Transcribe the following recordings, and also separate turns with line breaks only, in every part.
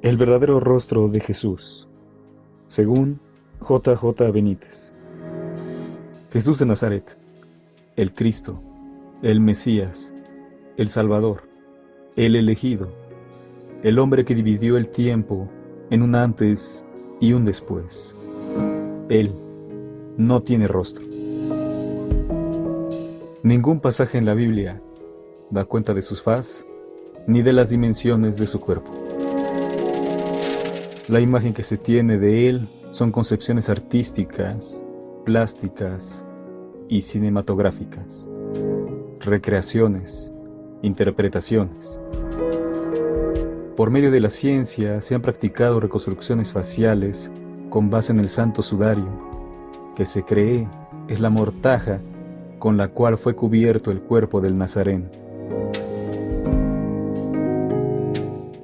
El verdadero rostro de Jesús, según J. J. Benítez. Jesús de Nazaret, el Cristo, el Mesías, el Salvador, el elegido, el hombre que dividió el tiempo en un antes y un después. Él no tiene rostro. Ningún pasaje en la Biblia da cuenta de su faz ni de las dimensiones de su cuerpo. La imagen que se tiene de él son concepciones artísticas, plásticas y cinematográficas, recreaciones, interpretaciones. Por medio de la ciencia se han practicado reconstrucciones faciales con base en el santo sudario, que se cree es la mortaja con la cual fue cubierto el cuerpo del Nazareno.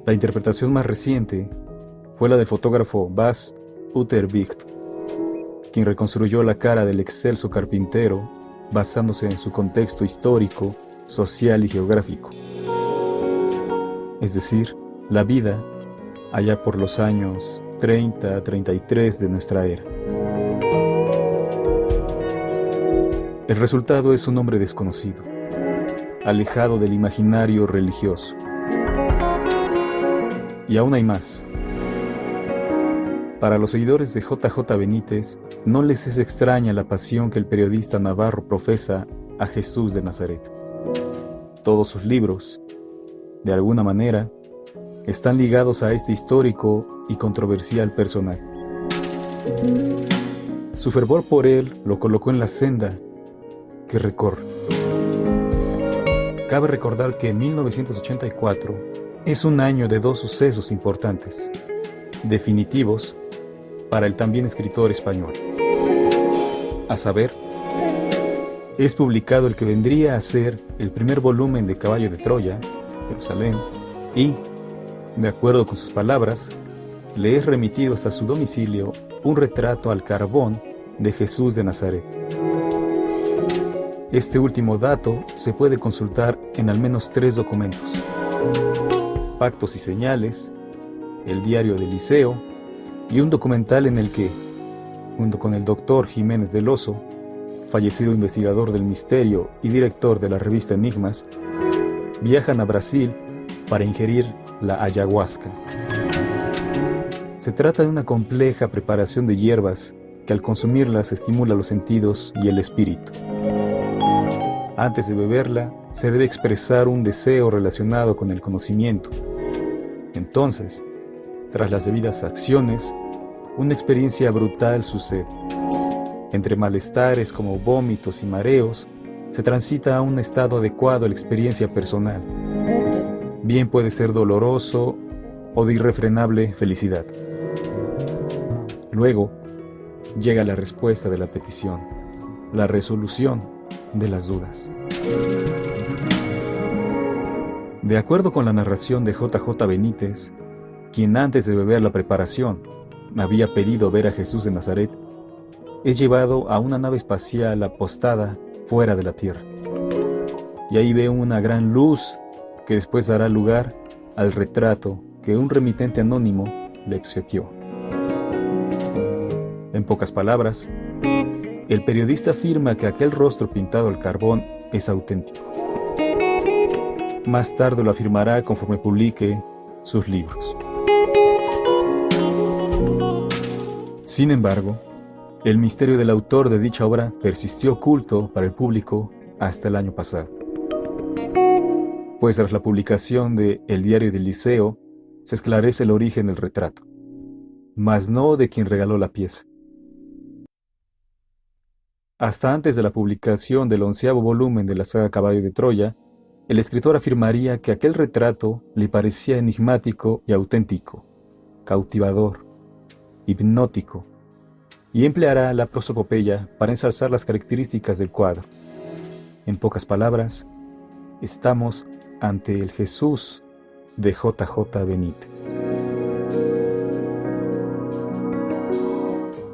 La interpretación más reciente fue la del fotógrafo Bas Uterbicht, quien reconstruyó la cara del excelso carpintero basándose en su contexto histórico, social y geográfico. Es decir, la vida allá por los años 30 a 33 de nuestra era. El resultado es un hombre desconocido, alejado del imaginario religioso. Y aún hay más. Para los seguidores de J. J. Benítez, no les es extraña la pasión que el periodista navarro profesa a Jesús de Nazaret. Todos sus libros, de alguna manera, están ligados a este histórico y controversial personaje. Su fervor por él lo colocó en la senda que recorre. Cabe recordar que 1984 es un año de dos sucesos importantes, definitivos para el también escritor español. A saber, es publicado el que vendría a ser el primer volumen de Caballo de Troya, Jerusalén, y, de acuerdo con sus palabras, le es remitido hasta su domicilio un retrato al carbón de Jesús de Nazaret. Este último dato se puede consultar en al menos 3 documentos: Pactos y Señales, el Diario del Liceo y un documental en el que, junto con el doctor Jiménez del Oso, fallecido investigador del misterio y director de la revista Enigmas, viajan a Brasil para ingerir la ayahuasca. Se trata de una compleja preparación de hierbas que al consumirlas estimula los sentidos y el espíritu. Antes de beberla, se debe expresar un deseo relacionado con el conocimiento. Entonces, tras las debidas acciones, una experiencia brutal sucede. Entre malestares como vómitos y mareos, se transita a un estado adecuado a la experiencia personal. Bien puede ser doloroso o de irrefrenable felicidad. Luego, llega la respuesta de la petición, la resolución de las dudas. De acuerdo con la narración de J. J. Benítez, quien antes de beber la preparación había pedido ver a Jesús de Nazaret, es llevado a una nave espacial apostada fuera de la Tierra. Y ahí ve una gran luz que después dará lugar al retrato que un remitente anónimo le obsequió. En pocas palabras, el periodista afirma que aquel rostro pintado al carbón es auténtico. Más tarde lo afirmará conforme publique sus libros. Sin embargo, el misterio del autor de dicha obra persistió oculto para el público hasta el año pasado. Pues tras la publicación de El Diario del Liceo, se esclarece el origen del retrato, mas no de quien regaló la pieza. Hasta antes de la publicación del 11º volumen de la saga Caballo de Troya, el escritor afirmaría que aquel retrato le parecía enigmático y auténtico, cautivador, hipnótico, y empleará la prosopopeya para ensalzar las características del cuadro. En pocas palabras, estamos ante el Jesús de J. J. Benítez.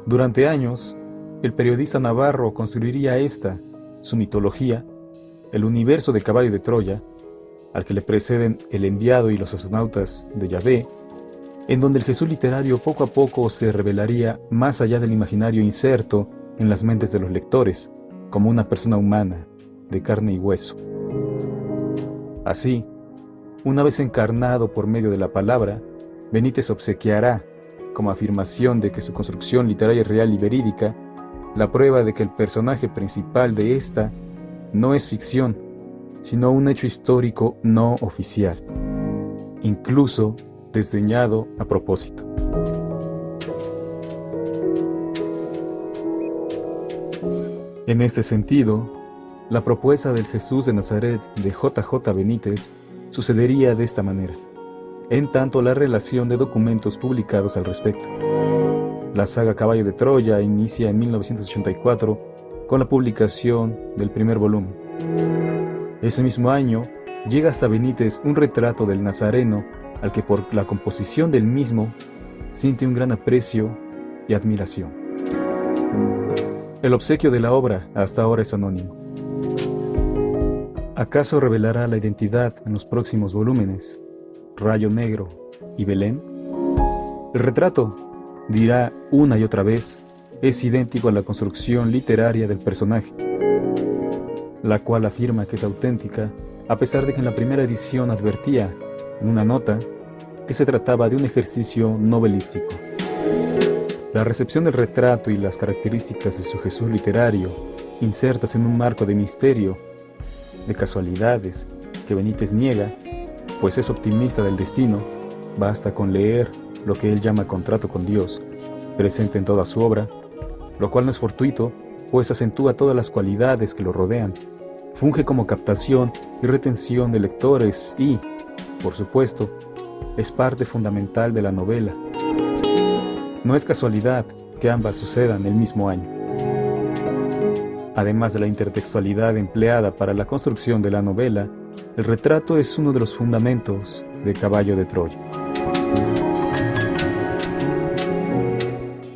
Durante años, el periodista navarro construiría su mitología, el universo del Caballo de Troya, al que le preceden el enviado y los astronautas de Yahvé, en donde el Jesús literario poco a poco se revelaría más allá del imaginario inserto en las mentes de los lectores, como una persona humana, de carne y hueso. Así, una vez encarnado por medio de la palabra, Benítez obsequiará, como afirmación de que su construcción literaria es real y verídica, la prueba de que el personaje principal de esta no es ficción, sino un hecho histórico no oficial, incluso desdeñado a propósito. En este sentido, la propuesta del Jesús de Nazaret de J.J. Benítez sucedería de esta manera, en tanto la relación de documentos publicados al respecto. La saga Caballo de Troya inicia en 1984 con la publicación del primer volumen. Ese mismo año llega hasta Benítez un retrato del Nazareno al que por la composición del mismo siente un gran aprecio y admiración. El obsequio de la obra hasta ahora es anónimo. ¿Acaso revelará la identidad en los próximos volúmenes, Rayo Negro y Belén? El retrato, dirá una y otra vez, es idéntico a la construcción literaria del personaje, la cual afirma que es auténtica, a pesar de que en la primera edición advertía, en una nota, que se trataba de un ejercicio novelístico. La recepción del retrato y las características de su Jesús literario, insertas en un marco de misterio, de casualidades, que Benítez niega, pues es optimista del destino, basta con leer lo que él llama contrato con Dios, presente en toda su obra, lo cual no es fortuito, pues acentúa todas las cualidades que lo rodean, funge como captación y retención de lectores y, por supuesto, es parte fundamental de la novela. No es casualidad que ambas sucedan el mismo año. Además de la intertextualidad empleada para la construcción de la novela, el retrato es uno de los fundamentos de Caballo de Troya.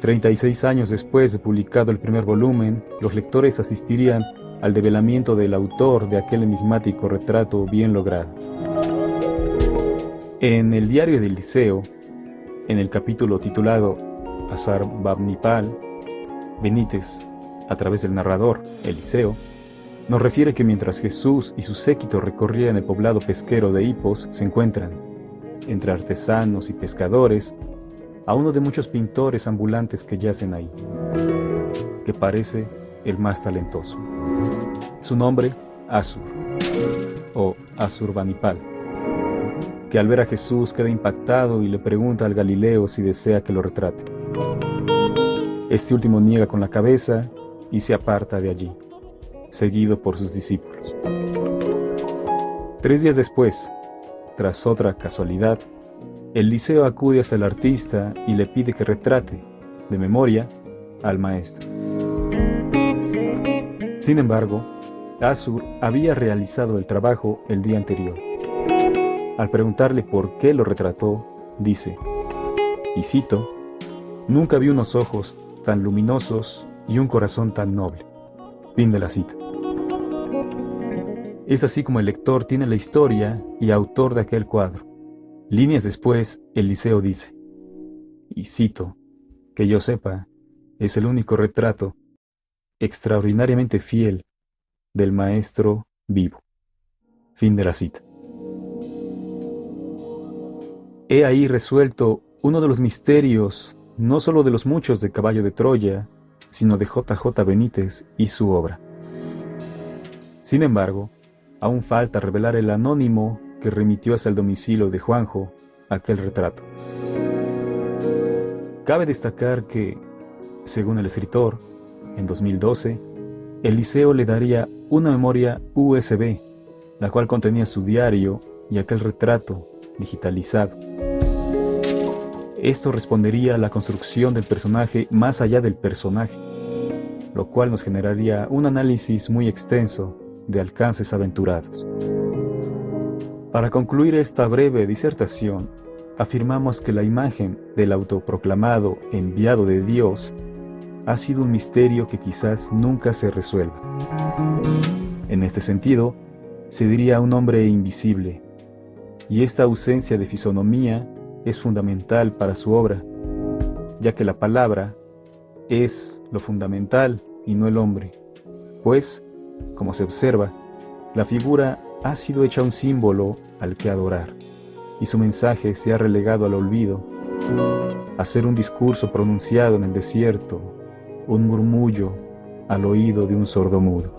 36 años después de publicado el primer volumen, los lectores asistirían al develamiento del autor de aquel enigmático retrato bien logrado. En el diario del Liceo, en el capítulo titulado Asarbanipal, Benítez, a través del narrador, Eliseo, nos refiere que mientras Jesús y su séquito recorrían el poblado pesquero de Hipos, se encuentran, entre artesanos y pescadores, a uno de muchos pintores ambulantes que yacen ahí, que parece el más talentoso. Su nombre, Asur, o Asurbanipal, que al ver a Jesús queda impactado y le pregunta al Galileo si desea que lo retrate. Este último niega con la cabeza y se aparta de allí, seguido por sus discípulos. 3 días después, tras otra casualidad, Eliseo acude hasta el artista y le pide que retrate, de memoria, al maestro. Sin embargo, Asur había realizado el trabajo el día anterior. Al preguntarle por qué lo retrató, dice, y cito, «Nunca vi unos ojos tan luminosos y un corazón tan noble». Fin de la cita. Es así como el lector tiene la historia y autor de aquel cuadro. Líneas después, Eliseo dice, y cito, «Que yo sepa, es el único retrato extraordinariamente fiel del maestro vivo». Fin de la cita. He ahí resuelto uno de los misterios, no solo de los muchos de Caballo de Troya, sino de J.J. Benítez y su obra. Sin embargo, aún falta revelar el anónimo que remitió hacia el domicilio de Juanjo aquel retrato. Cabe destacar que, según el escritor, en 2012, Eliseo le daría una memoria USB, la cual contenía su diario y aquel retrato digitalizado. Esto respondería a la construcción del personaje más allá del personaje, lo cual nos generaría un análisis muy extenso de alcances aventurados. Para concluir esta breve disertación, afirmamos que la imagen del autoproclamado enviado de Dios ha sido un misterio que quizás nunca se resuelva. En este sentido, se diría un hombre invisible, y esta ausencia de fisonomía es fundamental para su obra, ya que la palabra es lo fundamental y no el hombre, pues, como se observa, la figura ha sido hecha un símbolo al que adorar, y su mensaje se ha relegado al olvido, a ser un discurso pronunciado en el desierto, un murmullo al oído de un sordomudo.